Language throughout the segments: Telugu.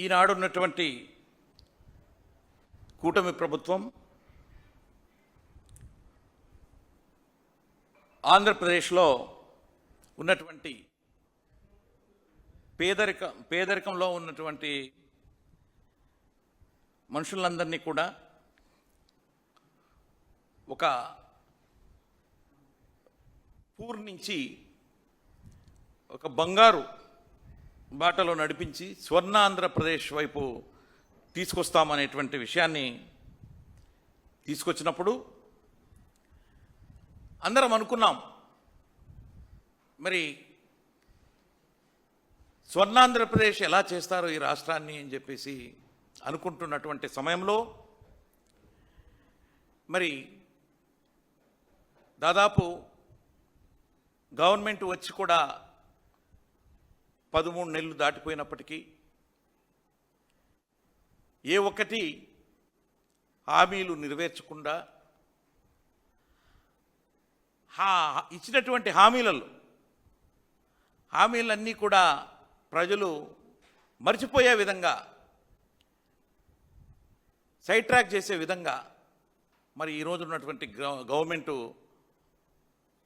ఈనాడున్నటువంటి కూటమి ప్రభుత్వం ఆంధ్రప్రదేశ్లో ఉన్నటువంటి పేదరికంలో ఉన్నటువంటి మనుషులందరినీ కూడా ఒక పూర్ నుంచి ఒక బంగారు బాటలో నడిపించి స్వర్ణాంధ్రప్రదేశ్ వైపు తీసుకొస్తామనేటువంటి విషయాన్ని తీసుకొచ్చినప్పుడు అందరం అనుకున్నాం, మరి స్వర్ణాంధ్రప్రదేశ్ ఎలా చేస్తారో ఈ రాష్ట్రాన్ని అని చెప్పేసి అనుకుంటున్నటువంటి సమయంలో మరి దాదాపు గవర్నమెంట్ వచ్చి కూడా 13 నెలలు దాటిపోయినప్పటికీ ఏ ఒక్కటి హామీలు నెరవేర్చకుండా ఇచ్చినటువంటి హామీలన్నీ కూడా ప్రజలు మర్చిపోయే విధంగా సైడ్ ట్రాక్ చేసే విధంగా మరి ఈరోజు ఉన్నటువంటి గవర్నమెంటు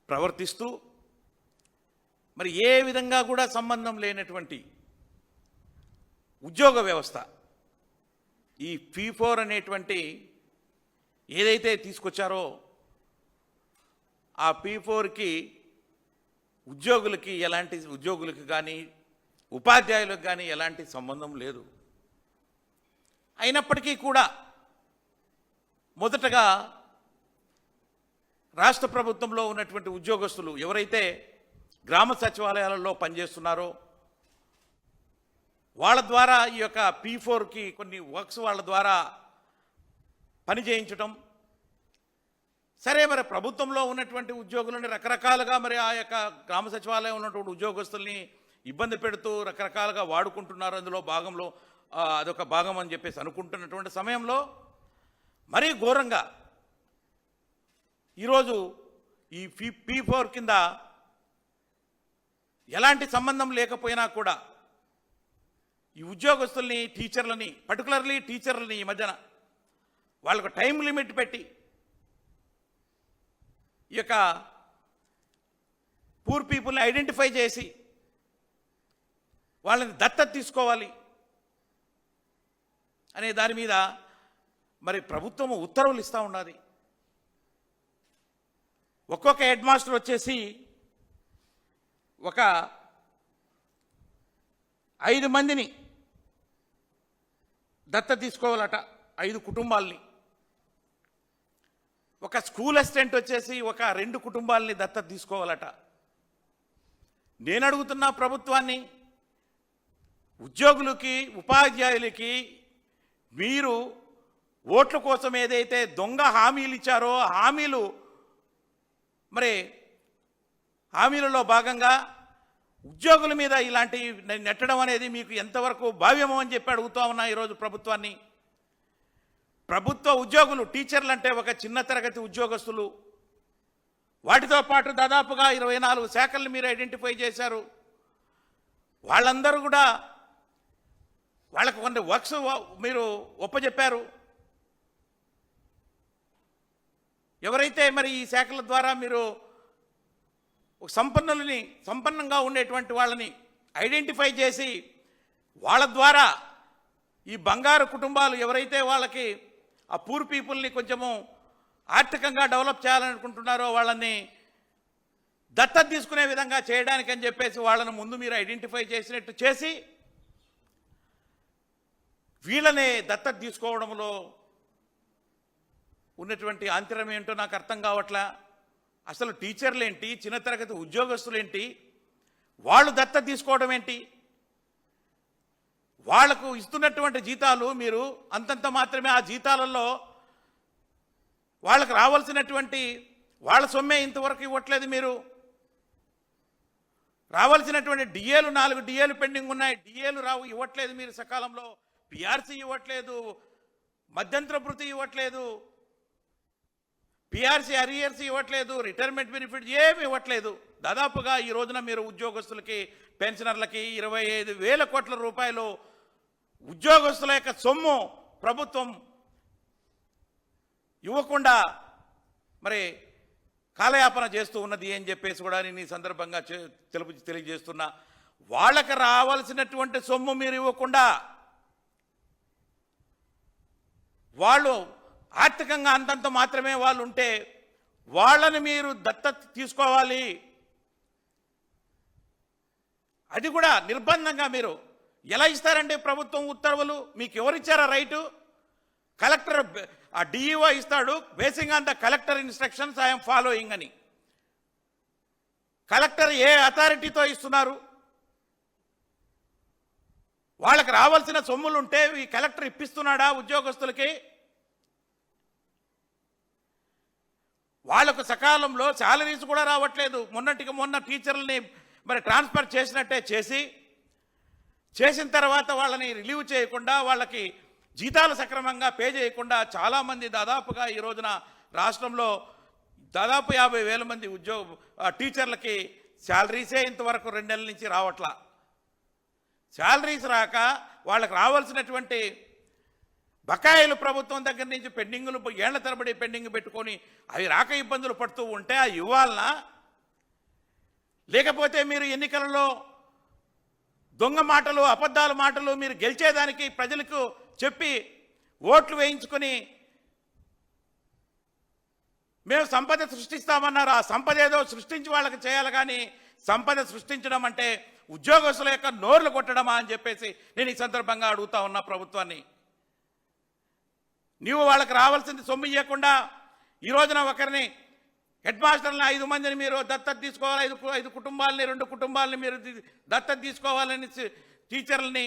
ప్రవర్తిస్తూ మరి ఏ విధంగా కూడా సంబంధం లేనటువంటి ఉద్యోగ వ్యవస్థ ఈ P4 అనేటువంటి ఏదైతే తీసుకొచ్చారో ఆ P4కి ఉద్యోగులకి కానీ ఉపాధ్యాయులకు కానీ ఎలాంటి సంబంధం లేదు. అయినప్పటికీ కూడా మొదటగా రాష్ట్ర ప్రభుత్వంలో ఉన్నటువంటి ఉద్యోగస్తులు ఎవరైతే గ్రామ సచివాలయాలలో పనిచేస్తున్నారో వాళ్ళ ద్వారా ఈ యొక్క P4కి కొన్ని వర్క్స్ వాళ్ళ ద్వారా పని చేయించటం, సరే మరి ప్రభుత్వంలో ఉన్నటువంటి ఉద్యోగులని రకరకాలుగా మరి ఆ యొక్క గ్రామ సచివాలయం ఉన్నటువంటి ఉద్యోగస్తుల్ని ఇబ్బంది పెడుతూ రకరకాలుగా వాడుకుంటున్నారు, అందులో భాగంలో అదొక భాగం అని చెప్పేసి అనుకుంటున్నటువంటి సమయంలో మరీ ఘోరంగా ఈరోజు ఈ P4 కింద ఎలాంటి సంబంధం లేకపోయినా కూడా ఈ ఉద్యోగస్తుల్ని పర్టికులర్లీ టీచర్లని ఈ మధ్యన వాళ్ళకు టైం లిమిట్ పెట్టి ఈ యొక్క పూర్ పీపుల్ని ఐడెంటిఫై చేసి వాళ్ళని దత్తత తీసుకోవాలి అనే దాని మీద మరి ప్రభుత్వం ఉత్తర్వులు ఇస్తూ ఉన్నది. ఒక్కొక్క హెడ్ మాస్టర్ వచ్చేసి ఒక 5 మందిని దత్తత తీసుకోవాలట, 5 కుటుంబాలని. ఒక స్కూల్ అసిస్టెంట్ వచ్చేసి ఒక 2 కుటుంబాలని దత్తత తీసుకోవాలట. నేను అడుగుతున్న ప్రభుత్వాన్ని, ఉద్యోగులకి ఉపాధ్యాయులకి మీరు ఓట్ల కోసం ఏదైతే దొంగ హామీలు ఇచ్చారో హామీలలో భాగంగా ఉద్యోగుల మీద ఇలాంటి నెట్టడం అనేది మీకు ఎంతవరకు భావ్యమో అని చెప్పి అడుగుతూ ఉన్నా ఈరోజు ప్రభుత్వాన్ని. ప్రభుత్వ ఉద్యోగులు టీచర్లు అంటే ఒక చిన్న తరగతి ఉద్యోగస్తులు, వాటితో పాటు దాదాపుగా 24 శాఖల్ని మీరు ఐడెంటిఫై చేశారు. వాళ్ళందరూ కూడా వాళ్ళకు కొన్ని వర్క్స్ మీరు ఒప్పజెప్పారు. ఎవరైతే మరి ఈ శాఖల ద్వారా మీరు సంపన్నంగా ఉండేటువంటి వాళ్ళని ఐడెంటిఫై చేసి వాళ్ళ ద్వారా ఈ బంగారు కుటుంబాలు ఎవరైతే వాళ్ళకి ఆ పూర్ పీపుల్ని కొంచెము ఆర్థికంగా డెవలప్ చేయాలనుకుంటున్నారో వాళ్ళని దత్తత తీసుకునే విధంగా చేయడానికి అని చెప్పేసి వాళ్ళని ముందు మీరు ఐడెంటిఫై చేసినట్టు చేసి వీళ్ళనే దత్తత తీసుకోవడంలో ఉన్నటువంటి ఆంతర్యం ఏంటో నాకు అర్థం కావట్లా. అసలు టీచర్లేంటి, చిన్న తరగతి ఉద్యోగస్తులేంటి, వాళ్ళు దత్తత తీసుకోవడం ఏంటి? వాళ్లకు ఇస్తున్నటువంటి జీతాలు మీరు అంతంత మాత్రమే, ఆ జీతాలలో వాళ్ళకు రావాల్సినటువంటి వాళ్ళ సొమ్మే ఇంతవరకు ఇవ్వట్లేదు. మీరు రావాల్సినటువంటి డిఏలు 4 డిఏలు పెండింగ్ ఉన్నాయి, డిఏలు ఇవ్వట్లేదు మీరు సకాలంలో. పిఆర్సీ ఇవ్వట్లేదు, మధ్యంతర భృతి ఇవ్వట్లేదు, పిఆర్సీ అరియర్సీ ఇవ్వట్లేదు, రిటైర్మెంట్ బెనిఫిట్ ఏమి ఇవ్వట్లేదు. దాదాపుగా ఈ రోజున మీరు ఉద్యోగస్తులకి పెన్షనర్లకి 25,000 కోట్ల రూపాయలు ఉద్యోగస్తుల యొక్క సొమ్ము ప్రభుత్వం ఇవ్వకుండా మరి కాలయాపన చేస్తూ ఉన్నది అని చెప్పేసి కూడా నేను ఈ సందర్భంగా తెలియజేస్తున్నా. వాళ్ళకి రావాల్సినటువంటి సొమ్ము మీరు ఇవ్వకుండా వాళ్ళు ఆర్థికంగా అంతంత మాత్రమే వాళ్ళు ఉంటే వాళ్ళని మీరు దత్తత తీసుకోవాలి. అది కూడా నిర్బంధంగా మీరు ఎలా ఇస్తారంటే ప్రభుత్వం ఉత్తర్వులు మీకు ఎవరిచ్చారా రైటు? కలెక్టర్ ఆ డిఈఓ ఇస్తాడు, basing on the collector instructions I'm following అని. కలెక్టర్ ఏ అథారిటీతో ఇస్తున్నారు? వాళ్ళకి రావాల్సిన సొమ్ములుంటే ఈ కలెక్టర్ ఇప్పిస్తున్నాడా ఉద్యోగస్తులకి? వాళ్లకు సకాలంలో శాలరీస్ కూడా రావట్లేదు. మొన్నటికి మొన్న టీచర్లని మరి ట్రాన్స్ఫర్ చేసినట్టే చేసిన తర్వాత వాళ్ళని రిలీవ్ చేయకుండా, వాళ్ళకి జీతాలు సక్రమంగా పే చేయకుండా చాలామంది దాదాపుగా ఈ రోజున రాష్ట్రంలో దాదాపు 50,000 మంది టీచర్లకి శాలరీసే ఇంతవరకు 2 నెలల నుంచి రావట్లా. శాలరీస్ రాక వాళ్ళకి రావాల్సినటువంటి బకాయిలు ప్రభుత్వం దగ్గర నుంచి పెండింగులు ఏళ్ల తరబడి పెండింగ్ పెట్టుకొని అవి రాక ఇబ్బందులు పడుతూ ఉంటే అవి ఇవ్వాలనా? లేకపోతే మీరు ఎన్నికలలో దొంగ మాటలు అబద్ధాల మాటలు మీరు గెలిచేదానికి ప్రజలకు చెప్పి ఓట్లు వేయించుకొని మేము సంపద సృష్టిస్తామన్నారు. ఆ సంపద ఏదో సృష్టించి వాళ్ళకి చేయాలి, కానీ సంపద సృష్టించడం అంటే ఉద్యోగస్తుల యొక్క నోర్లు కొట్టడమా అని చెప్పేసి నేను ఈ సందర్భంగా అడుగుతా ఉన్నా ప్రభుత్వాన్ని. నీవు వాళ్ళకి రావాల్సింది సొమ్ము ఇవ్వకుండా ఈ రోజున ఒకరిని హెడ్ మాస్టర్ని 5 మందిని మీరు దత్తత తీసుకోవాలి, 5 కుటుంబాలని 2 కుటుంబాలని మీరు దత్తత తీసుకోవాలని టీచర్లని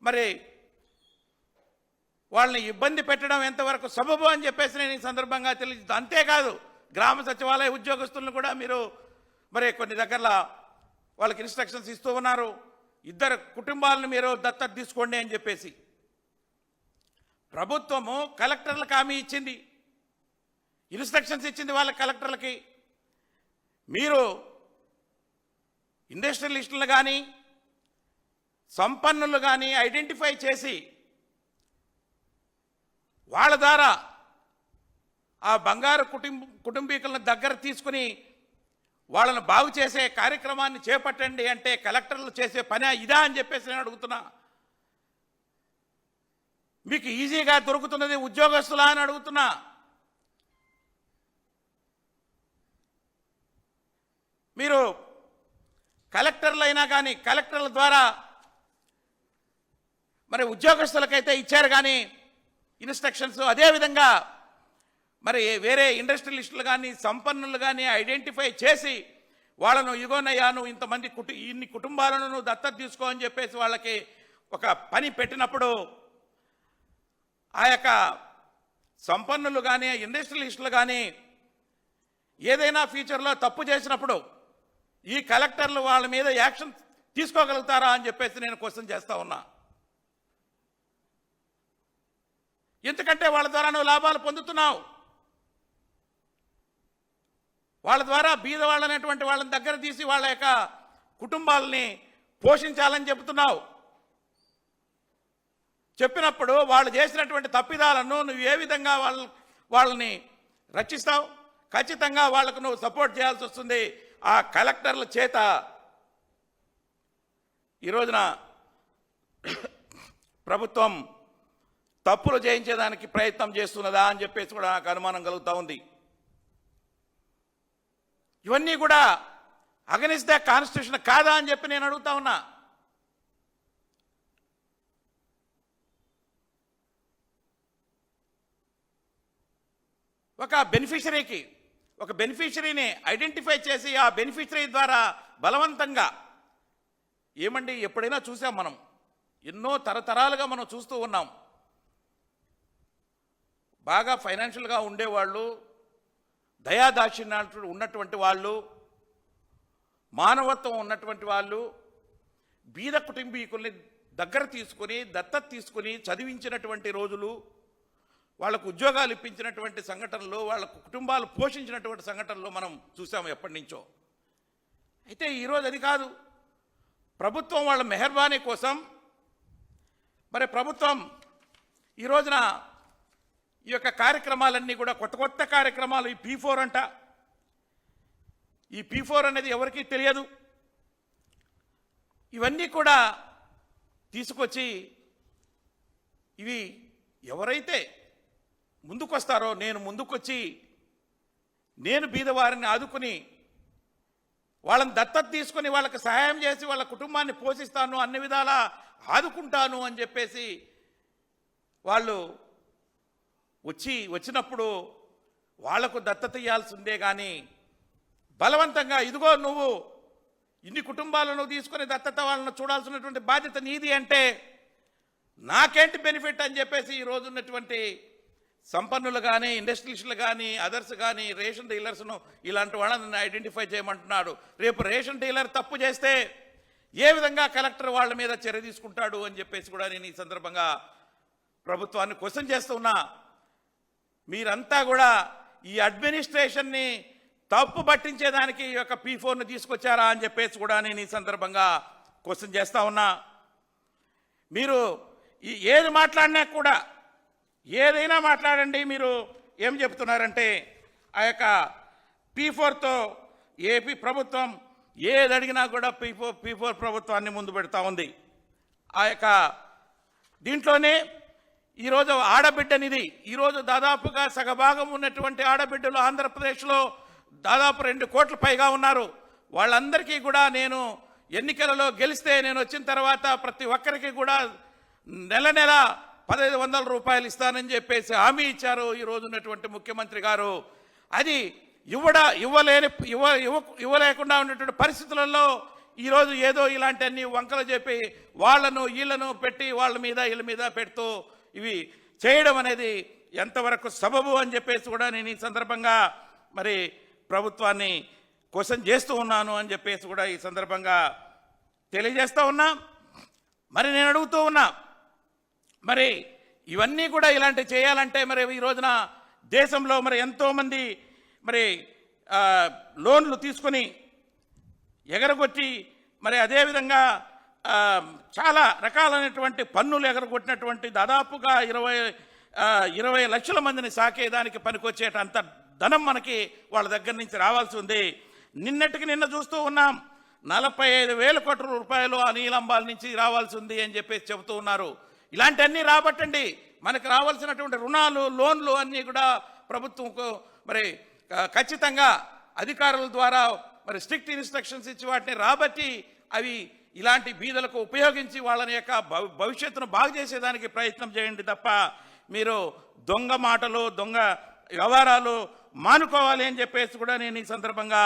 మరి వాళ్ళని ఇబ్బంది పెట్టడం ఎంతవరకు సబబు అని చెప్పేసి నేను ఈ సందర్భంగా తెలియజేస్తాను. అంతేకాదు గ్రామ సచివాలయ ఉద్యోగస్తులను కూడా మీరు మరి కొన్ని దగ్గరలో వాళ్ళకి ఇన్స్ట్రక్షన్స్ ఇస్తూ ఉన్నారు, 2 కుటుంబాలను మీరు దత్తత తీసుకోండి అని చెప్పేసి. ప్రభుత్వము కలెక్టర్లకు హామీ ఇచ్చింది, ఇన్స్ట్రక్షన్స్ ఇచ్చింది వాళ్ళ కలెక్టర్లకి. మీరు ఇండస్ట్రియలిస్టులు కానీ సంపన్నులు కానీ ఐడెంటిఫై చేసి వాళ్ళ ద్వారా ఆ బంగారు కుటుంబీకులను దగ్గర తీసుకుని వాళ్ళను బాగు చేసే కార్యక్రమాన్ని చేపట్టండి అంటే కలెక్టర్లు చేసే పని ఇదా అని చెప్పేసి నేను అడుగుతున్నా. మీకు ఈజీగా దొరుకుతున్నది ఉద్యోగస్తులా అని అడుగుతున్నా. మీరు కలెక్టర్లు అయినా కానీ కలెక్టర్ల ద్వారా మరి ఉద్యోగస్తులకైతే ఇచ్చారు కానీ ఇన్స్ట్రక్షన్స్, అదేవిధంగా మరి వేరే ఇండస్ట్రియలిస్టులు కానీ సంపన్నులు కానీ ఐడెంటిఫై చేసి వాళ్ళను ఇగోనయ్యాను ఇంతమంది ఇన్ని కుటుంబాలను దత్తత తీసుకో అని చెప్పేసి వాళ్ళకి ఒక పని పెట్టినప్పుడు ఆ యొక్క సంపన్నులు కానీ ఇండస్ట్రియలిస్టులు కానీ ఏదైనా ఫ్యూచర్లో తప్పు చేసినప్పుడు ఈ కలెక్టర్లు వాళ్ళ మీద యాక్షన్ తీసుకోగలుగుతారా అని చెప్పేసి నేను క్వశ్చన్ చేస్తా ఉన్నా. ఎందుకంటే వాళ్ళ ద్వారా నువ్వు లాభాలు పొందుతున్నావు, వాళ్ళ ద్వారా బీద వాళ్ళనేటువంటి వాళ్ళని దగ్గర తీసి వాళ్ళ యొక్క కుటుంబాలని పోషించాలని చెబుతున్నావు. చెప్పినప్పుడు వాళ్ళు చేసినటువంటి తప్పిదాలను నువ్వు ఏ విధంగా వాళ్ళని రక్షిస్తావు? ఖచ్చితంగా వాళ్లకు నువ్వు సపోర్ట్ చేయాల్సి వస్తుంది. ఆ కలెక్టర్ల చేత ఈ రోజున ప్రభుత్వం తప్పులు చేయించేదానికి ప్రయత్నం చేస్తున్నదా అని చెప్పేసి కూడా నాకు అనుమానం కలుగుతూ ఉంది. ఇవన్నీ కూడా అగెనిస్ట్ ద కాన్స్టిట్యూషన్ కాదా అని చెప్పి నేను అడుగుతా ఉన్నా. ఒక బెనిఫిషరీని ఐడెంటిఫై చేసి ఆ బెనిఫిషరీ ద్వారా బలవంతంగా ఏమండి ఎప్పుడైనా చూసాం మనం, ఎన్నో తరతరాలుగా మనం చూస్తూ ఉన్నాం. బాగా ఫైనాన్షియల్గా ఉండేవాళ్ళు, దయాదాక్షిణ్యాలు ఉన్నటువంటి వాళ్ళు, మానవత్వం ఉన్నటువంటి వాళ్ళు బీద కుటుంబీకుల్ని దగ్గర తీసుకొని దత్తత తీసుకొని చదివించినటువంటి రోజులు, వాళ్ళకు ఉద్యోగాలు ఇప్పించినటువంటి సంఘటనలు, వాళ్ళ కుటుంబాలు పోషించినటువంటి సంఘటనలు మనం చూసాము ఎప్పటి నుంచో. అయితే ఈరోజు అది కాదు. ప్రభుత్వం వాళ్ళ మెహర్బానీ కోసం మరి ప్రభుత్వం ఈ రోజున ఈ యొక్క కార్యక్రమాలన్నీ కూడా కొత్త కొత్త కార్యక్రమాలు, ఈ P4 అంట. ఈ P4 అనేది ఎవరికీ తెలియదు. ఇవన్నీ కూడా తీసుకొచ్చి ఇవి ఎవరైతే ముందుకొస్తారో, నేను ముందుకొచ్చి నేను బీదవారిని ఆదుకుని వాళ్ళని దత్తత తీసుకొని వాళ్ళకి సహాయం చేసి వాళ్ళ కుటుంబాన్ని పోషిస్తాను, అన్ని విధాలా ఆదుకుంటాను అని చెప్పేసి వాళ్ళు వచ్చినప్పుడు వాళ్లకు దత్తత ఇవ్వాల్సిందే. కానీ బలవంతంగా ఇదిగో నువ్వు ఇన్ని కుటుంబాలను తీసుకొని దత్తత వాళ్ళను చూడాల్సినటువంటి బాధ్యత నీది అంటే నాకేంటి బెనిఫిట్ అని చెప్పేసి ఈ రోజు ఉన్నటువంటి సంపన్నులు కానీ, ఇండస్ట్రియలిస్టులు కానీ, అదర్స్ కానీ, రేషన్ డీలర్స్ను ఇలాంటి వాళ్ళని ఐడెంటిఫై చేయమంటున్నాడు. రేపు రేషన్ డీలర్ తప్పు చేస్తే ఏ విధంగా కలెక్టర్ వాళ్ళ మీద చర్య తీసుకుంటాడు అని చెప్పేసి కూడా నేను ఈ సందర్భంగా ప్రభుత్వాన్ని క్వశ్చన్ చేస్తూ ఉన్నా. మీరంతా కూడా ఈ అడ్మినిస్ట్రేషన్ని తప్పు పట్టించేదానికి ఈ యొక్క P4ను తీసుకొచ్చారా అని చెప్పేసి కూడా నేను ఈ సందర్భంగా క్వశ్చన్ చేస్తూ ఉన్నా. మీరు ఏది మాట్లాడినా కూడా, ఏదైనా మాట్లాడండి, మీరు ఏం చెప్తున్నారంటే ఆ యొక్క P4తో ఏపీ ప్రభుత్వం ఏది అడిగినా కూడా P4 ప్రభుత్వాన్ని ముందు పెడతా ఉంది. ఆ యొక్క దీంట్లోనే ఈరోజు ఆడబిడ్డనిది, ఈరోజు దాదాపుగా సగభాగం ఉన్నటువంటి ఆడబిడ్డలు ఆంధ్రప్రదేశ్లో దాదాపు 2 కోట్ల పైగా ఉన్నారు. వాళ్ళందరికీ కూడా నేను ఎన్నికలలో గెలిస్తే నేను వచ్చిన తర్వాత ప్రతి ఒక్కరికి కూడా నెల నెల 1,500 రూపాయలు ఇస్తానని చెప్పేసి హామీ ఇచ్చారు ఈరోజు ఉన్నటువంటి ముఖ్యమంత్రి గారు. అది ఇవ్వలేకుండా ఉన్నటువంటి పరిస్థితులలో ఈరోజు ఏదో ఇలాంటి అన్ని వంకలు చెప్పి వాళ్ళను వీళ్ళను పెట్టి వాళ్ళ మీద వీళ్ళ మీద పెడుతూ ఇవి చేయడం అనేది ఎంతవరకు సబబు అని చెప్పేసి కూడా నేను ఈ సందర్భంగా మరి ప్రభుత్వాన్ని క్వశ్చన్ చేస్తూ ఉన్నాను అని చెప్పేసి కూడా ఈ సందర్భంగా తెలియజేస్తూ ఉన్నా. మరి నేను అడుగుతూ ఉన్నా, మరి ఇవన్నీ కూడా ఇలాంటివి చేయాలంటే మరి ఈ రోజున దేశంలో మరి ఎంతోమంది మరి లోన్లు తీసుకొని ఎగరగొట్టి మరి అదేవిధంగా చాలా రకాలైనటువంటి పన్నులు ఎగరగొట్టినటువంటి దాదాపుగా 20 లక్షల మందిని సాకేదానికి పనికొచ్చేటంత ధనం మనకి వాళ్ళ దగ్గర నుంచి రావాల్సి ఉంది. నిన్న చూస్తూ ఉన్నాం, 45,000 కోట్ల రూపాయలు ఆ నీలంబాల్ నుంచి రావాల్సి ఉంది అని చెప్పేసి చెబుతూ ఉన్నారు. ఇలాంటివన్నీ రాబట్టండి. మనకు రావాల్సినటువంటి రుణాలు, లోన్లు అన్నీ కూడా ప్రభుత్వంకు మరి ఖచ్చితంగా అధికారుల ద్వారా మరి స్ట్రిక్ట్ ఇన్స్ట్రక్షన్స్ ఇచ్చి వాటిని రాబట్టి అవి ఇలాంటి బీదలకు ఉపయోగించి వాళ్ళని యొక్క భవిష్యత్తును బాగు చేసేదానికి ప్రయత్నం చేయండి తప్ప మీరు దొంగ మాటలు, దొంగ వ్యవహారాలు మానుకోవాలి అని చెప్పేసి కూడా నేను ఈ సందర్భంగా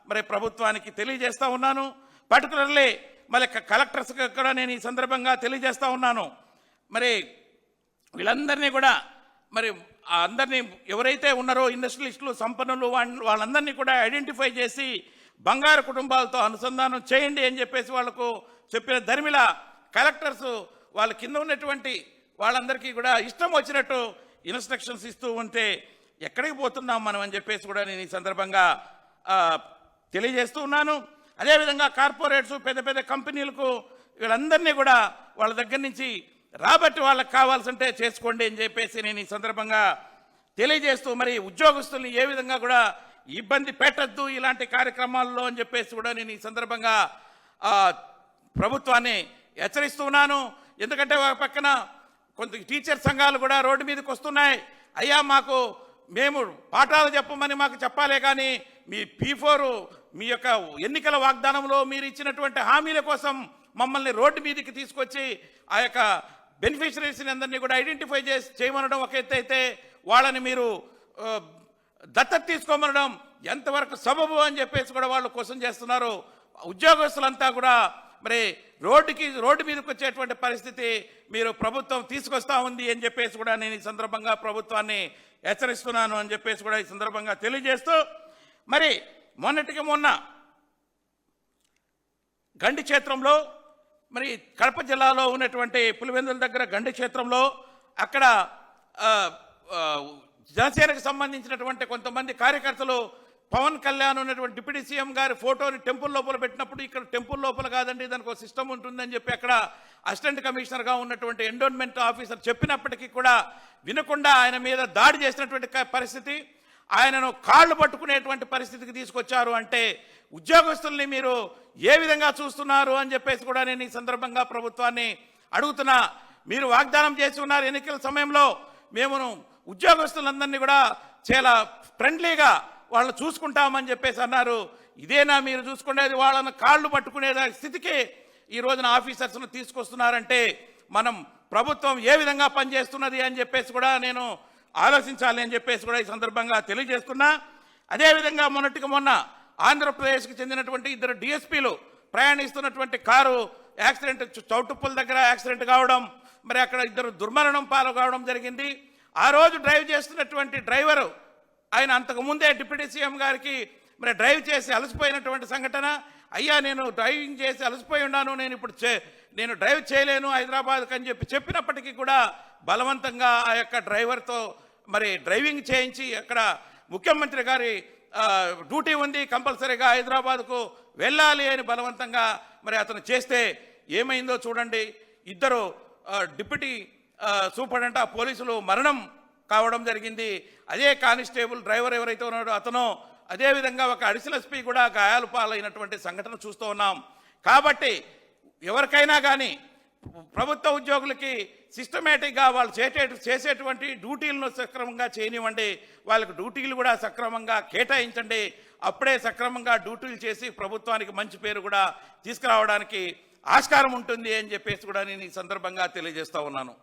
మరి ప్రభుత్వానికి తెలియజేస్తూ ఉన్నాను. పర్టికులర్లీ మరి కలెక్టర్స్కి కూడా నేను ఈ సందర్భంగా తెలియజేస్తూ ఉన్నాను. మరి వీళ్ళందరినీ కూడా మరి అందరినీ ఎవరైతే ఉన్నారో ఇండస్ట్రియలిస్టులు, సంపన్నులు, వాళ్ళందరినీ కూడా ఐడెంటిఫై చేసి బంగారు కుటుంబాలతో అనుసంధానం చేయండి అని చెప్పేసి వాళ్లకు చెప్పిన ధర్మిల కలెక్టర్స్ వాళ్ళ కింద ఉన్నటువంటి వాళ్ళందరికీ కూడా ఇష్టం వచ్చినట్టు ఇన్స్ట్రక్షన్స్ ఇస్తూ ఉంటే ఎక్కడికి పోతున్నాం మనం అని చెప్పేసి కూడా నేను ఈ సందర్భంగా తెలియజేస్తూ ఉన్నాను. అదేవిధంగా కార్పొరేట్స్, పెద్ద పెద్ద కంపెనీలకు వీళ్ళందరినీ కూడా వాళ్ళ దగ్గర నుంచి రాబట్టి వాళ్ళకి కావాల్సింటే చేసుకోండి అని చెప్పేసి నేను ఈ సందర్భంగా తెలియజేస్తూ మరి ఉద్యోగస్తుల్ని ఏ విధంగా కూడా ఇబ్బంది పెట్టద్దు ఇలాంటి కార్యక్రమాల్లో అని చెప్పేసి కూడా నేను ఈ సందర్భంగా ప్రభుత్వాన్ని హెచ్చరిస్తూ ఉన్నాను. ఎందుకంటే ఒక పక్కన కొంత టీచర్ సంఘాలు కూడా రోడ్డు మీదకి వస్తున్నాయి. అయ్యా మేము పాఠాలు చెప్పమని మాకు చెప్పాలే కానీ మీ P4 మీ యొక్క ఎన్నికల వాగ్దానంలో మీరు ఇచ్చినటువంటి హామీల కోసం మమ్మల్ని రోడ్డు మీదకి తీసుకొచ్చి ఆ యొక్క బెనిఫిషరీస్ని అందరినీ కూడా ఐడెంటిఫై చేయమనడం ఒక ఎత్తు అయితే, వాళ్ళని మీరు దత్తత తీసుకోమనడం ఎంతవరకు సబబు అని చెప్పేసి కూడా వాళ్ళు క్వశ్చన్ చేస్తున్నారు. ఉద్యోగస్తులంతా కూడా మరి రోడ్డు మీదకి వచ్చేటువంటి పరిస్థితి మీరు ప్రభుత్వం తీసుకొస్తా ఉంది అని చెప్పేసి కూడా నేను ఈ సందర్భంగా ప్రభుత్వాన్ని హెచ్చరిస్తున్నాను అని చెప్పేసి కూడా ఈ సందర్భంగా తెలియజేస్తూ, మరి మొన్న గండి క్షేత్రంలో మరి కడప జిల్లాలో ఉన్నటువంటి పులివెందుల దగ్గర గండి క్షేత్రంలో అక్కడ జనసేనకు సంబంధించినటువంటి కొంతమంది కార్యకర్తలు పవన్ కళ్యాణ్ ఉన్నటువంటి డిప్యూటీ సీఎం గారి ఫోటోని టెంపుల్ లోపల పెట్టినప్పుడు ఇక్కడ టెంపుల్ లోపల కాదండి, దానికి ఒక సిస్టమ్ ఉంటుందని చెప్పి అక్కడ అసిస్టెంట్ కమిషనర్గా ఉన్నటువంటి ఎండోన్మెంట్ ఆఫీసర్ చెప్పినప్పటికీ కూడా వినకుండా ఆయన మీద దాడి చేసినటువంటి పరిస్థితి, ఆయనను కాళ్ళు పట్టుకునేటువంటి పరిస్థితికి తీసుకొచ్చారు అంటే ఉద్యోగస్తుల్ని మీరు ఏ విధంగా చూస్తున్నారు అని చెప్పేసి కూడా నేను ఈ సందర్భంగా ప్రభుత్వాన్ని అడుగుతున్నా. మీరు వాగ్దానం చేసి ఉన్నారు ఎన్నికల సమయంలో మేము ఉద్యోగస్తులందరినీ కూడా చాలా ఫ్రెండ్లీగా వాళ్ళని చూసుకుంటామని చెప్పేసి అన్నారు. ఇదేనా మీరు చూసుకునేది? వాళ్ళని కాళ్ళు పట్టుకునే స్థితికి ఈ రోజున ఆఫీసర్స్ను తీసుకొస్తున్నారంటే మనం ప్రభుత్వం ఏ విధంగా పనిచేస్తున్నది అని చెప్పేసి కూడా నేను ఆలోచించాలి అని చెప్పేసి కూడా ఈ సందర్భంగా తెలియజేస్తున్నా. అదేవిధంగా మొన్న ఆంధ్రప్రదేశ్కి చెందినటువంటి ఇద్దరు డిఎస్పీలు ప్రయాణిస్తున్నటువంటి కారు యాక్సిడెంట్, చౌటుప్పల దగ్గర యాక్సిడెంట్ కావడం, మరి అక్కడ ఇద్దరు దుర్మరణం పాలు కావడం జరిగింది. ఆ రోజు డ్రైవ్ చేస్తున్నటువంటి డ్రైవరు ఆయన అంతకుముందే డిప్యూటీ సీఎం గారికి మరి డ్రైవ్ చేసి అలసిపోయినటువంటి సంఘటన. అయ్యా నేను డ్రైవింగ్ చేసి అలసిపోయి ఉన్నాను, నేను ఇప్పుడు నేను డ్రైవ్ చేయలేను హైదరాబాద్కి అని చెప్పినప్పటికీ కూడా బలవంతంగా ఆ యొక్క డ్రైవర్తో మరి డ్రైవింగ్ చేయించి అక్కడ ముఖ్యమంత్రి గారి డ్యూటీ ఉంది, కంపల్సరీగా హైదరాబాద్కు వెళ్ళాలి అని బలవంతంగా మరి అతను చేస్తే ఏమైందో చూడండి. ఇద్దరు డిప్యూటీ సూపరింటెండెంట్ ఆ పోలీసులు మరణం కావడం జరిగింది. అదే కానిస్టేబుల్ డ్రైవర్ ఎవరైతే ఉన్నాడో అతను, అదేవిధంగా ఒక అడిషనల్ ఎస్పీ కూడా గాయాలు పాలైనటువంటి సంఘటన చూస్తూ ఉన్నాం. కాబట్టి ఎవరికైనా కానీ ప్రభుత్వ ఉద్యోగులకి సిస్టమేటిక్గా వాళ్ళు చేసేటువంటి డ్యూటీలను సక్రమంగా చేయనివ్వండి, వాళ్ళకి డ్యూటీలు కూడా సక్రమంగా కేటాయించండి. అప్పుడే సక్రమంగా డ్యూటీలు చేసి ప్రభుత్వానికి మంచి పేరు కూడా తీసుకురావడానికి ఆస్కారం ఉంటుంది అని చెప్పేసి కూడా నేను ఈ సందర్భంగా తెలియజేస్తూ ఉన్నాను.